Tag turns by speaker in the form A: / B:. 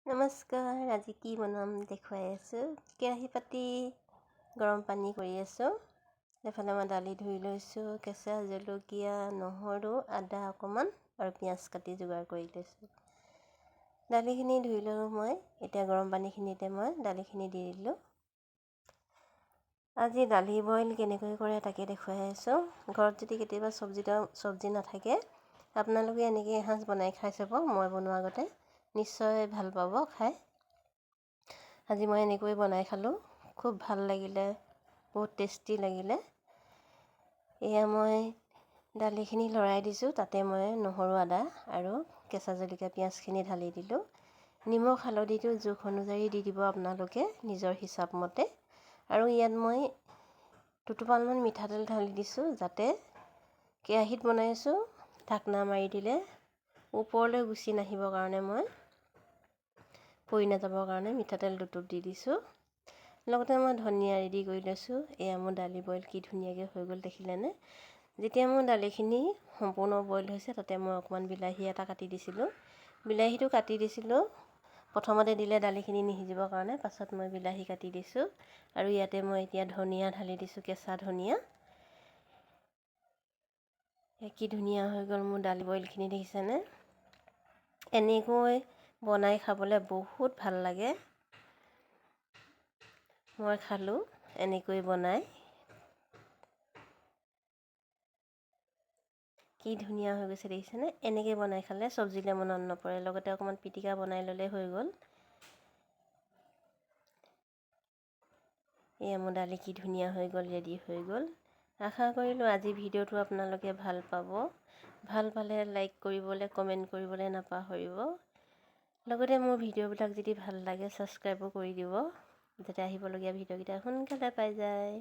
A: নমস্কাৰ। আজি কি বনাম দেখুৱাই আছোঁ। কেৰাহী পাতি গৰম পানী কৰি আছোঁ। এফালে মই দালি ধুই লৈছোঁ। কেঁচা জলকীয়া, নহৰু, আদা অকণমান আৰু পিঁয়াজ কাটি যোগাৰ কৰি লৈছোঁ। দালিখিনি ধুই লওঁ মই। এতিয়া গৰম পানীখিনিতে মই দালিখিনি দি দিলোঁ। আজি দালি বইল কেনেকৈ কৰে তাকে দেখুৱাই আছোঁ। ঘৰত যদি কেতিয়াবা চব্জি নাথাকে, আপোনালোকে এনেকৈ এসাঁজ বনাই খাই চাব। মই বনোৱাৰ আগতে নিশ্চয় ভাল পাব খাই। আজি মই এনেকৈ বনাই খালোঁ, খুব ভাল লাগিলে, বহুত টেষ্টি লাগিলে। এয়া মই দালিখিনি লৰাই দিছোঁ। তাতে মই নহৰু, আদা আৰু কেঁচা জলকীয়া, পিঁয়াজখিনি ঢালি দিলোঁ। নিমখ হালধিটো জোখ অনুযায়ী দি দিব আপোনালোকে নিজৰ হিচাপ মতে। আৰু ইয়াত মই দুটোপালমান মিঠাতেল ঢালি দিছোঁ, যাতে কেৰাহীত বনাইছোঁ ঢাকনা মাৰি দিলে ওপৰলৈ গুচি নাহিবৰ কাৰণে মই পৰি নাযাবৰ কাৰণে মিঠাতেল দুটোপ দি দিছোঁ। লগতে মই ধনিয়া ৰেডি কৰি লৈছোঁ। এয়া মোৰ দালি বইল কি ধুনীয়াকৈ হৈ গ'ল দেখিলেনে। যেতিয়া মোৰ দালিখিনি সম্পূৰ্ণ বইল হৈছে, তাতে মই অকণমান বিলাহী এটা কাটি দিছিলোঁ। বিলাহীটো কাটি দিছিলোঁ প্ৰথমতে দিলে দালিখিনি নিসিজিবৰ কাৰণে, পাছত মই বিলাহী কাটি দিছোঁ। আৰু ইয়াতে মই এতিয়া ধনিয়া ঢালি দিছোঁ, কেঁচা ধনিয়া। কি ধুনীয়া হৈ গ'ল মোৰ দালি বইলখিনি দেখিছেনে। এনেকৈ বনাই খাবলৈ বহুত ভাল লাগে। মই খালোঁ এনেকৈ বনাই। কি ধুনীয়া হৈ গৈছে দেখিছেনে। এনেকৈ বনাই খালে চব্জিলৈ মনত নপৰে। লগতে অকণমান পিটিকা বনাই ল'লে হৈ গ'ল। এয়া মোৰ দালি কি ধুনীয়া হৈ গ'ল, ৰেডি হৈ গ'ল। আশা কৰিলোঁ আজি ভিডিঅ'টো আপোনালোকে ভাল পাব। ভাল পালে লাইক কৰিবলৈ, কমেণ্ট কৰিবলৈ নাপাহৰিব। লগতে মোৰ ভিডিঅ'বিলাক যদি ভাল লাগে ছাবস্ক্ৰাইবো কৰি দিব, যাতে আহিবলগীয়া ভিডিঅ'কেইটা সোনকালে পাই যায়।